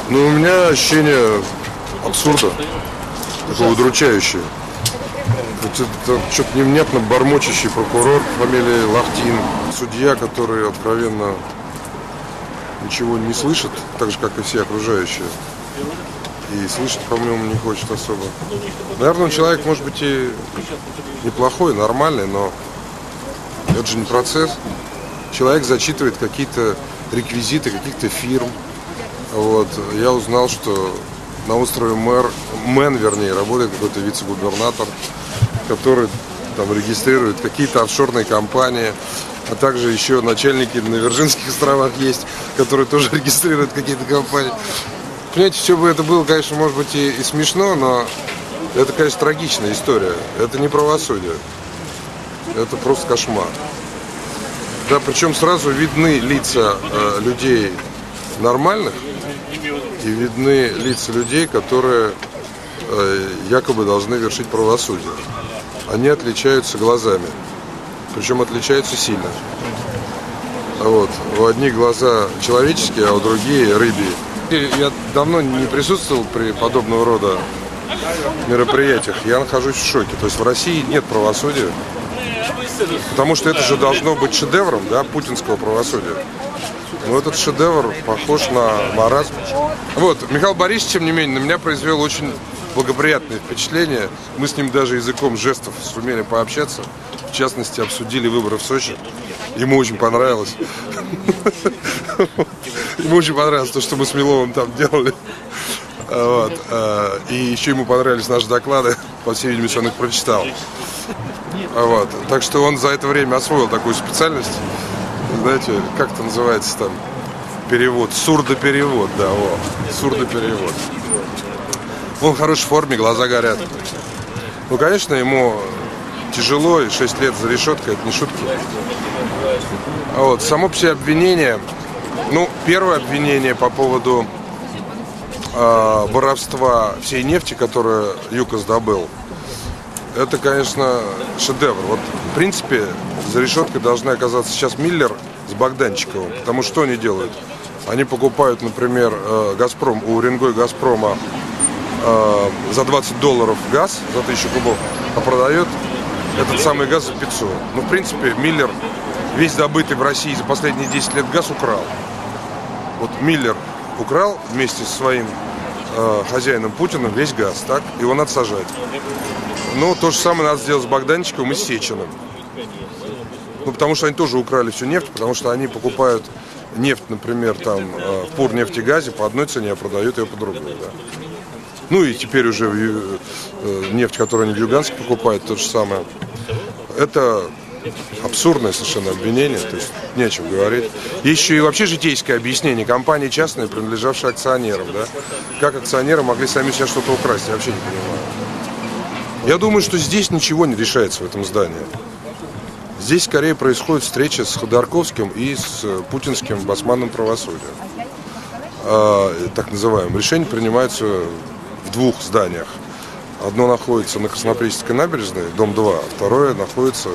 Ну, у меня ощущение абсурда, такое удручающее. Что-то невнятно бормочущий прокурор фамилией Лахтин, судья, который откровенно ничего не слышит, так же, как и все окружающие. И слышать, по-моему, не хочет особо. Наверное, он человек, может быть, и неплохой, нормальный, но это же не процесс. Человек зачитывает какие-то реквизиты каких-то фирм. Вот. Я узнал, что на острове Мэн, работает какой-то вице-губернатор, который там регистрирует какие-то офшорные компании, а также еще начальники на Вирджинских островах есть, которые тоже регистрируют какие-то компании. Понимаете, все бы это было, конечно, может быть и смешно, но это, конечно, трагичная история. Это не правосудие. Это просто кошмар. Да, причем сразу видны лица людей нормальных и видны лица людей, которые якобы должны вершить правосудие. Они отличаются глазами. Причем отличаются сильно. Вот. У одних глаза человеческие, а у других рыбьи. Я давно не присутствовал при подобного рода мероприятиях. Я нахожусь в шоке. То есть в России нет правосудия. Потому что это же должно быть шедевром, да, путинского правосудия. Но этот шедевр похож на маразм. Вот, Михаил Борисович, тем не менее, на меня произвел очень благоприятное впечатление. Мы с ним даже языком жестов сумели пообщаться. В частности, обсудили выборы в Сочи. Ему очень понравилось. Ему очень понравилось то, что мы с Миловым там делали. Вот. И еще ему понравились наши доклады. По всей видимости, он их прочитал. Вот. Так что он за это время освоил такую специальность. Знаете, как это называется там? Перевод. Сурдоперевод, да, сурдоперевод. Он в хорошей форме, глаза горят. Ну, конечно, ему тяжело, и 6 лет за решеткой, это не шутки. А вот, само по себе обвинение, ну, первое обвинение по поводу воровства всей нефти, которую ЮКОС добыл, это, конечно, шедевр. Вот, в принципе, за решеткой должны оказаться сейчас Миллер с Богданчиковым, потому что они делают? Они покупают, например, Газпром, у Уренгой Газпрома за $20 газ, за 1000 кубов, а продает этот самый газ за 500. Ну, в принципе, Миллер весь добытый в России за последние 10 лет газ украл. Вот Миллер украл вместе со своим хозяином Путиным весь газ, так? Его надо сажать. Ну, то же самое надо сделать с Богданчиковым и с Сечиным. Ну, потому что они тоже украли всю нефть, потому что они покупают нефть, например, там, в Пурнефтегазе по одной цене, а продают ее по другой, да. Ну, и теперь уже нефть, которую они в Люганске покупают, то же самое. Это абсурдное совершенно обвинение, то есть не о чем говорить. Есть еще и вообще житейское объяснение. Компании частные, принадлежавшие акционерам, да. Как акционеры могли сами себя что-то украсть, я вообще не понимаю. Я думаю, что здесь ничего не решается в этом здании. Здесь скорее происходит встреча с Ходорковским и с путинским басманным правосудием. Так называемым. Решения принимаются в двух зданиях. Одно находится на Краснопресненской набережной, дом 2, а второе находится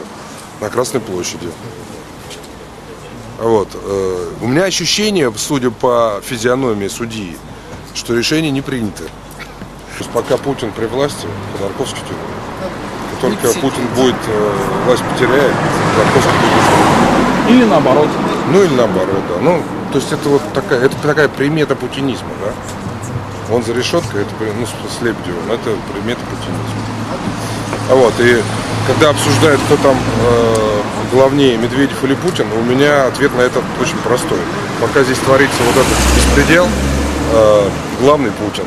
на Красной площади. Вот. У меня ощущение, судя по физиономии судьи, что решение не принято. То есть пока Путин при власти, Ходорковский в тюрьме. Только Путин будет, власть потеряет, Ходорковский будет. Или наоборот. Ну или наоборот, да. Ну, то есть это вот такая примета путинизма, да. Он за решеткой, это, ну, с Лебедевым, это примета путинизма. А вот, и когда обсуждают, кто там главнее, Медведев или Путин, у меня ответ на это очень простой. Пока здесь творится вот этот беспредел, главный Путин.